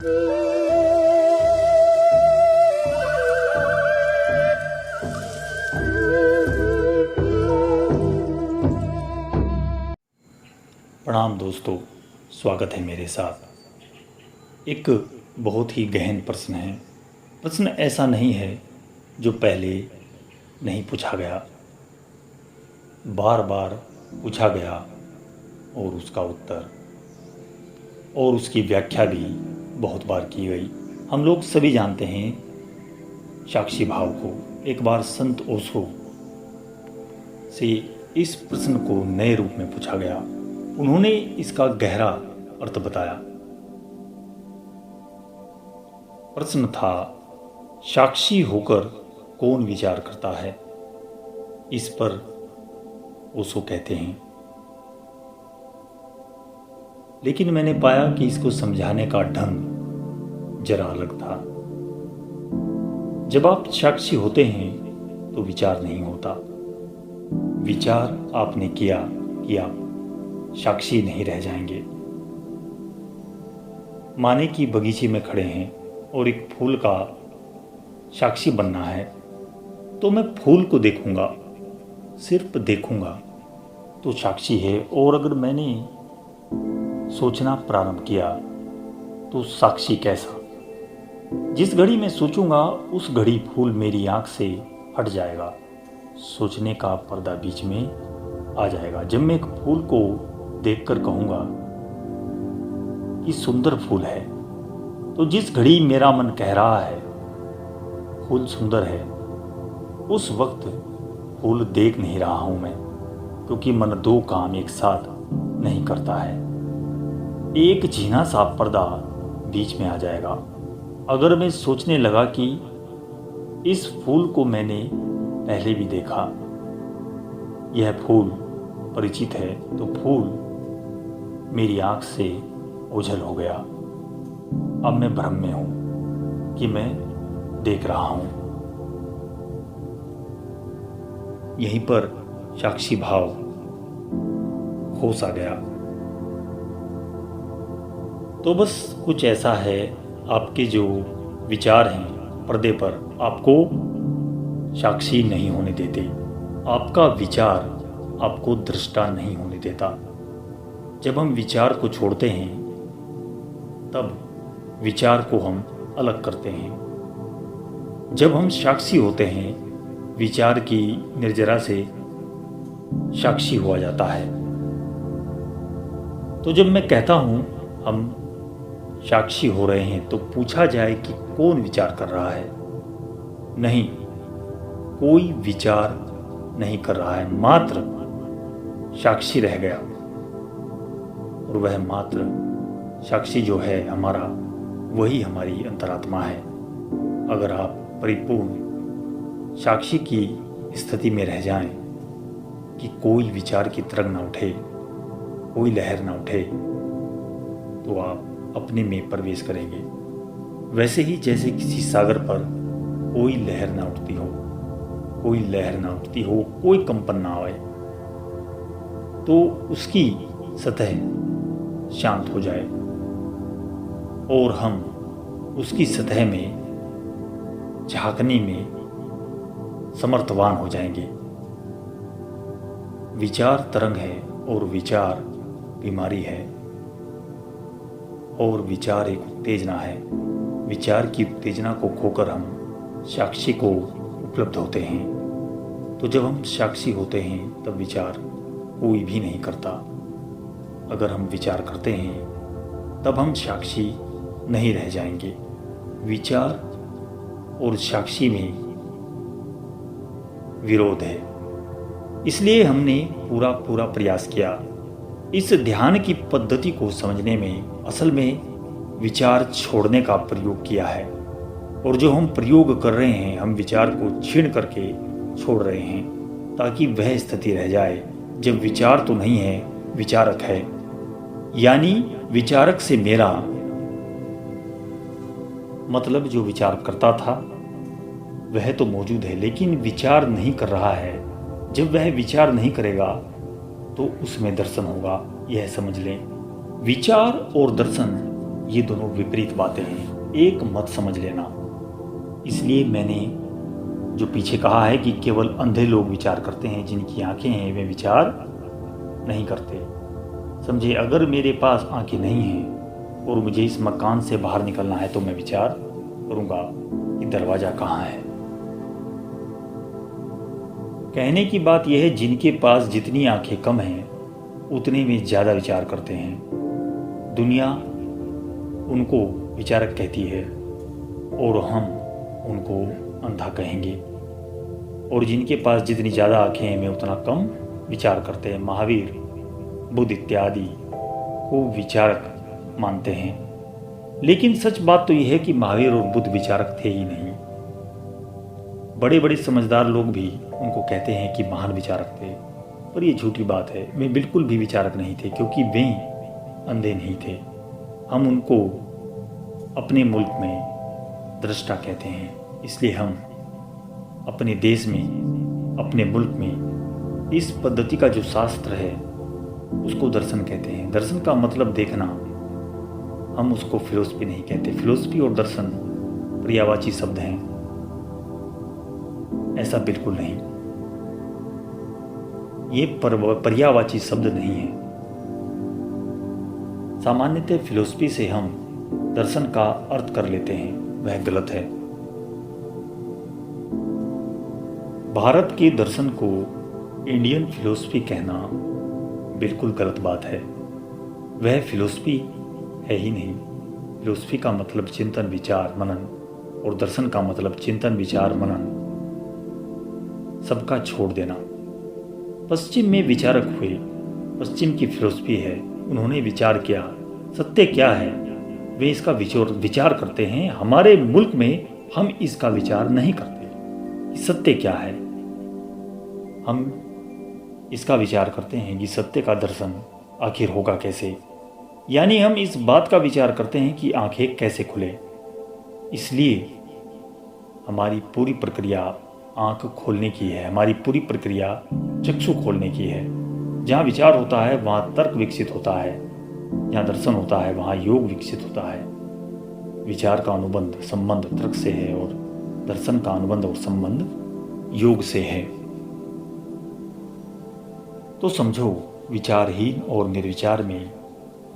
प्रणाम दोस्तों, स्वागत है मेरे साथ। एक बहुत ही गहन प्रश्न है। प्रश्न ऐसा नहीं है जो पहले नहीं पूछा गया, बार बार पूछा गया और उसका उत्तर और उसकी व्याख्या भी बहुत बार की गई। हम लोग सभी जानते हैं साक्षी भाव को। एक बार संत ओशो से इस प्रश्न को नए रूप में पूछा गया। उन्होंने इसका गहरा अर्थ बताया। प्रश्न था, साक्षी होकर कौन विचार करता है? इस पर ओशो कहते हैं, लेकिन मैंने पाया कि इसको समझाने का ढंग जरा अलग था। जब आप साक्षी होते हैं तो विचार नहीं होता। विचार आपने किया कि आप साक्षी नहीं रह जाएंगे। माने कि बगीचे में खड़े हैं और एक फूल का साक्षी बनना है, तो मैं फूल को देखूंगा, सिर्फ देखूंगा तो साक्षी है। और अगर मैंने सोचना प्रारंभ किया तो साक्षी कैसा? जिस घड़ी मैं सोचूंगा उस घड़ी फूल मेरी आंख से हट जाएगा, सोचने का पर्दा बीच में आ जाएगा। जब मैं एक फूल को देखकर कहूंगा कि सुंदर फूल है, तो जिस घड़ी मेरा मन कह रहा है फूल सुंदर है, उस वक्त फूल देख नहीं रहा हूं मैं, क्योंकि मन दो काम एक साथ नहीं करता है। एक झीना सा पर्दा बीच में आ जाएगा। अगर मैं सोचने लगा कि इस फूल को मैंने पहले भी देखा, यह फूल परिचित है, तो फूल मेरी आंख से ओझल हो गया। अब मैं भ्रम में हूं कि मैं देख रहा हूं। यहीं पर साक्षी भाव खो सा गया। तो बस कुछ ऐसा है, आपके जो विचार हैं पर्दे पर आपको साक्षी नहीं होने देते। आपका विचार आपको दृष्टा नहीं होने देता। जब हम विचार को छोड़ते हैं तब विचार को हम अलग करते हैं। जब हम साक्षी होते हैं, विचार की निर्जरा से साक्षी हुआ जाता है। तो जब मैं कहता हूं हम साक्षी हो रहे हैं, तो पूछा जाए कि कौन विचार कर रहा है? नहीं, कोई विचार नहीं कर रहा है, मात्र साक्षी रह गया। और वह मात्र साक्षी जो है हमारा, वही हमारी अंतरात्मा है। अगर आप परिपूर्ण साक्षी की स्थिति में रह जाएं कि कोई विचार की तरंग ना उठे, कोई लहर ना उठे, तो आप अपने में प्रवेश करेंगे। वैसे ही जैसे किसी सागर पर कोई लहर ना उठती हो, कोई लहर ना उठती हो, कोई कंपन ना आए, तो उसकी सतह शांत हो जाए और हम उसकी सतह में झांकने में समर्थवान हो जाएंगे। विचार तरंग है और विचार बीमारी है, और विचार एक उत्तेजना है। विचार की उत्तेजना को खोकर हम साक्षी को उपलब्ध होते हैं। तो जब हम साक्षी होते हैं तब विचार कोई भी नहीं करता। अगर हम विचार करते हैं तब हम साक्षी नहीं रह जाएंगे। विचार और साक्षी में विरोध है। इसलिए हमने पूरा प्रयास किया। इस ध्यान की पद्धति को समझने में असल में विचार छोड़ने का प्रयोग किया है, और जो हम प्रयोग कर रहे हैं, हम विचार को छीन करके छोड़ रहे हैं, ताकि वह स्थिति रह जाए जब विचार तो नहीं है, विचारक है। यानी विचारक से मेरा मतलब जो विचार करता था वह तो मौजूद है, लेकिन विचार नहीं कर रहा है। जब वह विचार नहीं करेगा तो उसमें दर्शन होगा, यह समझ लें। विचार और दर्शन ये दोनों विपरीत बातें हैं, एक मत समझ लेना। इसलिए मैंने जो पीछे कहा है कि केवल अंधे लोग विचार करते हैं, जिनकी आंखें हैं वे विचार नहीं करते। समझे, अगर मेरे पास आंखें नहीं हैं और मुझे इस मकान से बाहर निकलना है तो मैं विचार करूंगा कि दरवाजा कहाँ है। कहने की बात यह है, जिनके पास जितनी आंखें कम हैं उतने में ज़्यादा विचार करते हैं। दुनिया उनको विचारक कहती है और हम उनको अंधा कहेंगे। और जिनके पास जितनी ज़्यादा आंखें हैं वे उतना कम विचार करते हैं। महावीर, बुद्ध इत्यादि को विचारक मानते हैं, लेकिन सच बात तो यह है कि महावीर और बुद्ध विचारक थे ही नहीं। बड़े बड़े समझदार लोग भी उनको कहते हैं कि महान विचारक थे, पर यह झूठी बात है। वे बिल्कुल भी विचारक नहीं थे, क्योंकि वे अंधे नहीं थे। हम उनको अपने मुल्क में दृष्टा कहते हैं, इसलिए हम अपने देश में, अपने मुल्क में इस पद्धति का जो शास्त्र है उसको दर्शन कहते हैं। दर्शन का मतलब देखना, हम उसको फिलोसफी नहीं कहते। फिलोसफी और दर्शन पर्यायवाची शब्द हैं, ऐसा बिल्कुल नहीं। ये पर्यायवाची शब्द नहीं है। सामान्यतः फिलोसफी से हम दर्शन का अर्थ कर लेते हैं, वह गलत है। भारत के दर्शन को इंडियन फिलोसफी कहना बिल्कुल गलत बात है। वह फिलोसफी है ही नहीं। फिलोसफी का मतलब चिंतन, विचार, मनन, और दर्शन का मतलब चिंतन, विचार, मनन सबका छोड़ देना। पश्चिम में विचारक हुए, पश्चिम की फिलोसफी है, उन्होंने विचार किया सत्य क्या है, वे इसका विचार करते हैं। हमारे मुल्क में हम इसका विचार नहीं करते कि सत्य क्या है। हम इसका विचार करते हैं कि सत्य का दर्शन आखिर होगा कैसे, यानी हम इस बात का विचार करते हैं कि आंखें कैसे खुले। इसलिए हमारी पूरी प्रक्रिया आंख खोलने की है, हमारी पूरी प्रक्रिया चक्षु खोलने की है। जहाँ विचार होता है वहाँ तर्क विकसित होता है, जहाँ दर्शन होता है वहाँ योग विकसित होता है। विचार का अनुबंध संबंध तर्क से है और दर्शन का अनुबंध और संबंध योग से है। तो समझो, विचारहीन और निर्विचार में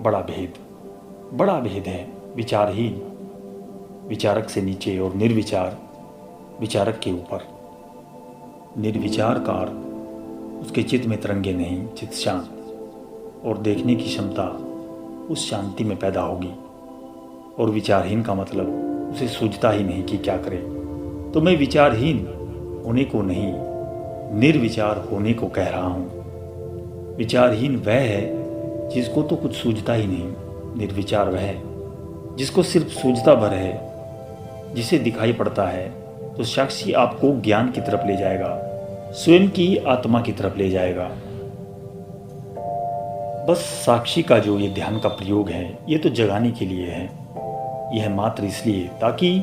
बड़ा भेद है। विचारहीन विचारक से नीचे और निर्विचार विचारक के ऊपर। निर्विचार का अर्थ उसके चित्त में तरंगे नहीं, चित्त शांत, और देखने की क्षमता उस शांति में पैदा होगी। और विचारहीन का मतलब उसे सूझता ही नहीं कि क्या करे। तो मैं विचारहीन होने को नहीं, निर्विचार होने को कह रहा हूँ। विचारहीन वह है जिसको तो कुछ सूझता ही नहीं। निर्विचार वह है जिसको सिर्फ सूझता भर है, जिसे दिखाई पड़ता है तो साक्षी आपको ज्ञान की तरफ ले जाएगा, स्वयं की आत्मा की तरफ ले जाएगा। बस साक्षी का जो ये ध्यान का प्रयोग है, ये तो जगाने के लिए है। यह मात्र इसलिए ताकि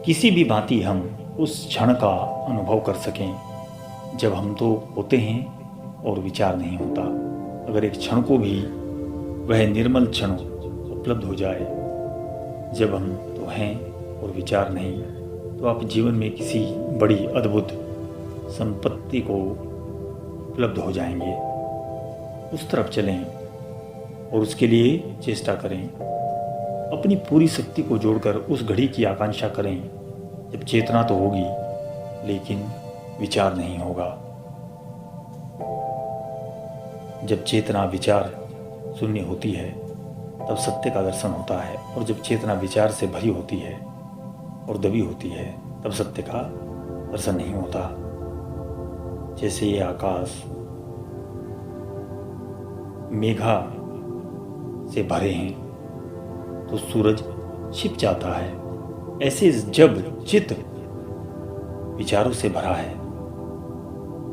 किसी भी भांति हम उस क्षण का अनुभव कर सकें जब हम तो होते हैं और विचार नहीं होता। अगर एक क्षण को भी वह निर्मल क्षण उपलब्ध हो जाए जब हम तो हैं और विचार नहीं, तो आप जीवन में किसी बड़ी अद्भुत संपत्ति को उपलब्ध हो जाएंगे। उस तरफ चलें और उसके लिए चेष्टा करें। अपनी पूरी शक्ति को जोड़कर उस घड़ी की आकांक्षा करें जब चेतना तो होगी लेकिन विचार नहीं होगा। जब चेतना विचार शून्य होती है तब सत्य का दर्शन होता है, और जब चेतना विचार से भरी होती है और दबी होती है तब सत्य का दर्शन नहीं होता। जैसे ये आकाश मेघा से भरे हैं तो सूरज छिप जाता है, ऐसे जब चित्त विचारों से भरा है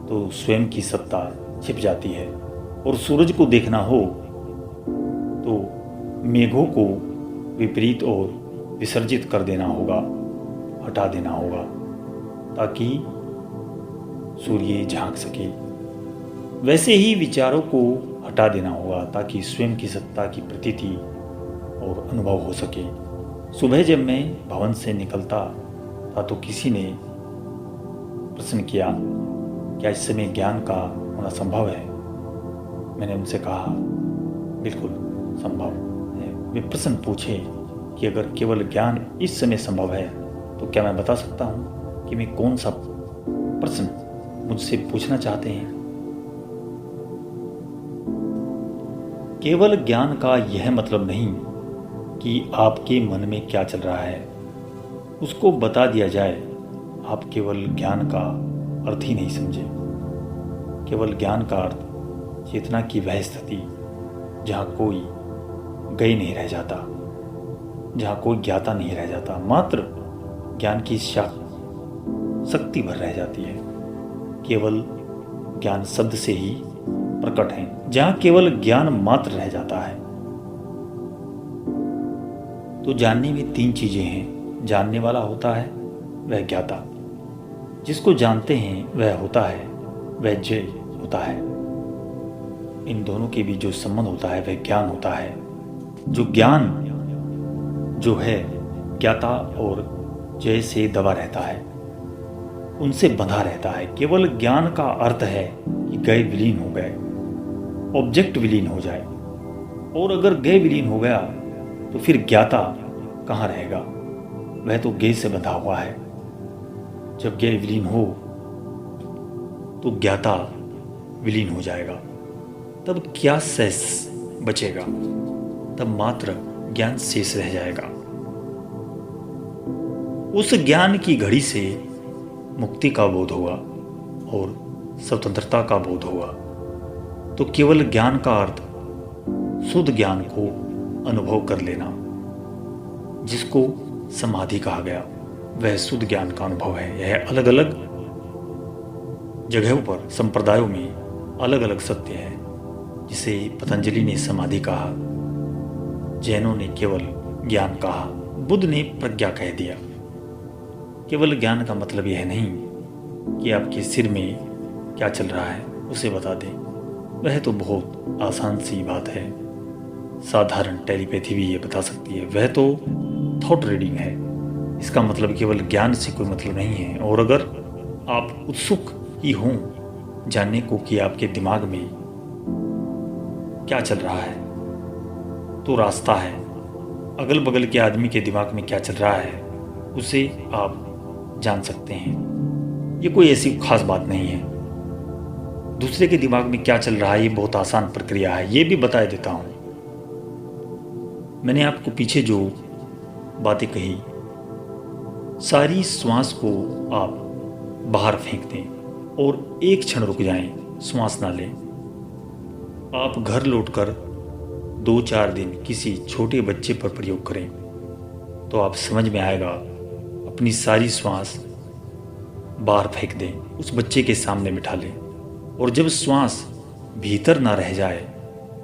तो स्वयं की सत्ता छिप जाती है। और सूरज को देखना हो तो मेघों को विपरीत और विसर्जित कर देना होगा, हटा देना होगा, ताकि सूर्य झांक सके। वैसे ही विचारों को हटा देना होगा ताकि स्वयं की सत्ता की प्रतीति और अनुभव हो सके। सुबह जब मैं भवन से निकलता था तो किसी ने प्रश्न किया, क्या इस समय ज्ञान का होना संभव है? मैंने उनसे कहा, बिल्कुल संभव है। वे प्रश्न पूछे कि अगर केवल ज्ञान इस समय संभव है तो क्या मैं बता सकता हूँ कि मैं कौन सा प्रश्न मुझसे पूछना चाहते हैं? केवल ज्ञान का यह मतलब नहीं कि आपके मन में क्या चल रहा है उसको बता दिया जाए। आप केवल ज्ञान का अर्थ ही नहीं समझे। केवल ज्ञान का अर्थ चेतना की वह स्थिति जहाँ कोई गए नहीं रह जाता, जहाँ कोई ज्ञाता नहीं रह जाता, मात्र ज्ञान की शक्ति भर रह जाती है। केवल ज्ञान शब्द से ही प्रकट है, जहाँ केवल ज्ञान मात्र रह जाता है। तो जानने में तीन चीजें हैं। जानने वाला होता है वह ज्ञाता, जिसको जानते हैं वह होता है वह जय होता है। इन दोनों के बीच जो संबंध होता है वह ज्ञान होता है। जो ज्ञान जो है ज्ञाता और जय से दबा रहता है, उनसे बंधा रहता है। केवल ज्ञान का अर्थ है कि गए विलीन हो गए, ऑब्जेक्ट विलीन हो जाए। और अगर गए विलीन हो गया तो फिर ज्ञाता कहाँ रहेगा? वह तो गे से बंधा हुआ है। जब गे विलीन हो तो ज्ञाता विलीन हो जाएगा। तब क्या शेष बचेगा? तब मात्र ज्ञान शेष रह जाएगा। उस ज्ञान की घड़ी से मुक्ति का बोध होगा और स्वतंत्रता का बोध होगा। तो केवल ज्ञान का अर्थ शुद्ध ज्ञान को अनुभव कर लेना, जिसको समाधि कहा गया, वह शुद्ध ज्ञान का अनुभव है। यह अलग अलग जगहों पर संप्रदायों में अलग अलग सत्य है। जिसे पतंजलि ने समाधि कहा, जैनों ने केवल ज्ञान कहा, बुद्ध ने प्रज्ञा कह दिया। केवल ज्ञान का मतलब यह नहीं कि आपके सिर में क्या चल रहा है उसे बता दें। वह तो बहुत आसान सी बात है, साधारण टेलीपैथी भी ये बता सकती है। वह तो थॉट रीडिंग है। इसका मतलब केवल ज्ञान से कोई मतलब नहीं है। और अगर आप उत्सुक ही हों जानने को कि आपके दिमाग में क्या चल रहा है, तो रास्ता है। अगल बगल के आदमी के दिमाग में क्या चल रहा है उसे आप जान सकते हैं। ये कोई ऐसी खास बात नहीं है। दूसरे के दिमाग में क्या चल रहा है ये बहुत आसान प्रक्रिया है। ये भी बता देता हूं। मैंने आपको पीछे जो बातें कही, सारी श्वास को आप बाहर फेंक दें और एक क्षण रुक जाएं, श्वास ना लें। आप घर लौटकर 2-4 दिन किसी छोटे बच्चे पर प्रयोग करें तो आप समझ में आएगा। अपनी सारी श्वास बाहर फेंक दें, उस बच्चे के सामने बिठा लें और जब श्वास भीतर ना रह जाए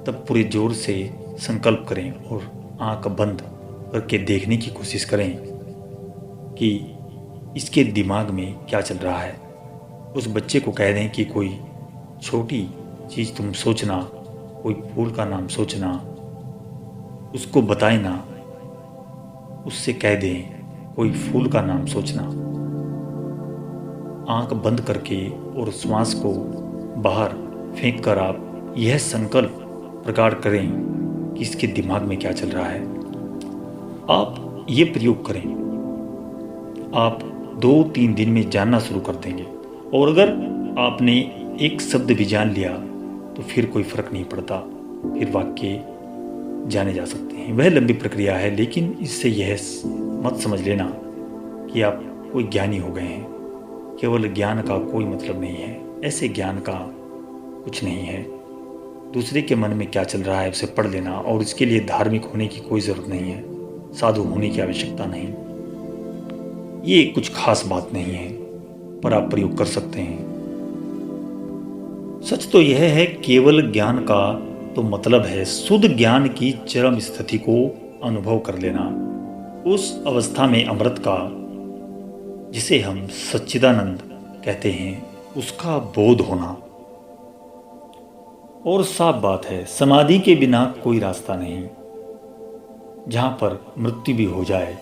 तब पूरे जोर से संकल्प करें और आंख बंद करके देखने की कोशिश करें कि इसके दिमाग में क्या चल रहा है। उस बच्चे को कह दें कि कोई छोटी चीज़ तुम सोचना, कोई फूल का नाम सोचना, उसको बताए ना। उससे कह दें कोई फूल का नाम सोचना, आंख बंद करके और श्वास को बाहर फेंक कर आप यह संकल्प प्रकट करें कि इसके दिमाग में क्या चल रहा है। आप ये प्रयोग करें, आप 2-3 दिन में जानना शुरू कर देंगे। और अगर आपने एक शब्द भी जान लिया तो फिर कोई फर्क नहीं पड़ता, फिर वाक्य जाने जा सकते हैं। वह लंबी प्रक्रिया है, लेकिन इससे यह मत समझ लेना कि आप कोई ज्ञानी हो गए हैं। केवल ज्ञान का कोई मतलब नहीं है। ऐसे ज्ञान का कुछ नहीं है। दूसरे के मन में क्या चल रहा है उसे पढ़ लेना, और इसके लिए धार्मिक होने की कोई ज़रूरत नहीं है, साधु होने की आवश्यकता नहीं। ये कुछ खास बात नहीं है, पर आप प्रयोग कर सकते हैं। सच तो यह है, केवल ज्ञान का तो मतलब है शुद्ध ज्ञान की चरम स्थिति को अनुभव कर लेना। उस अवस्था में अमृत का, जिसे हम सच्चिदानंद कहते हैं, उसका बोध होना। और साफ बात है, समाधि के बिना कोई रास्ता नहीं। जहाँ पर मृत्यु भी हो जाए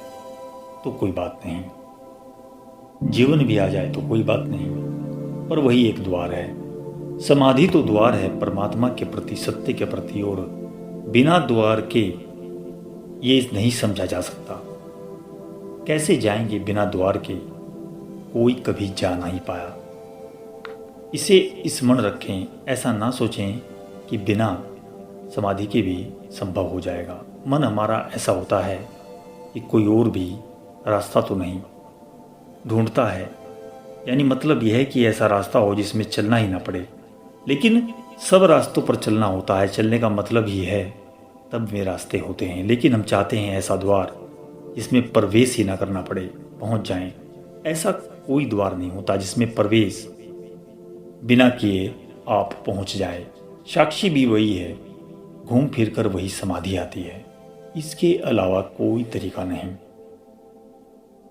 तो कोई बात नहीं, जीवन भी आ जाए तो कोई बात नहीं, पर वही एक द्वार है। समाधि तो द्वार है परमात्मा के प्रति, सत्य के प्रति, और बिना द्वार के ये नहीं समझा जा सकता। कैसे जाएंगे बिना द्वार के, कोई कभी जा नहीं पाया। इसे स्मरण रखें, ऐसा ना सोचें कि बिना समाधि के भी संभव हो जाएगा। मन हमारा ऐसा होता है कि कोई और भी रास्ता तो नहीं ढूंढता है, यानी मतलब यह है कि ऐसा रास्ता हो जिसमें चलना ही ना पड़े। लेकिन सब रास्तों पर चलना होता है, चलने का मतलब ही है तब वे रास्ते होते हैं। लेकिन हम चाहते हैं ऐसा द्वार जिसमें प्रवेश ही ना करना पड़े, पहुंच जाएं। ऐसा कोई द्वार नहीं होता जिसमें प्रवेश बिना किए आप पहुंच जाए। साक्षी भी वही है, घूम फिर कर वही समाधि आती है, इसके अलावा कोई तरीका नहीं।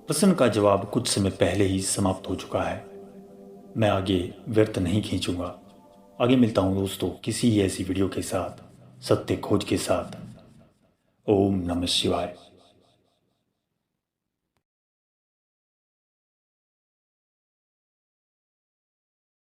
प्रश्न का जवाब कुछ समय पहले ही समाप्त हो चुका है, मैं आगे व्यर्थ नहीं खींचूंगा। आगे मिलता हूं दोस्तों किसी ऐसी वीडियो के साथ, सत्य खोज के साथ। ओम नमः शिवाय।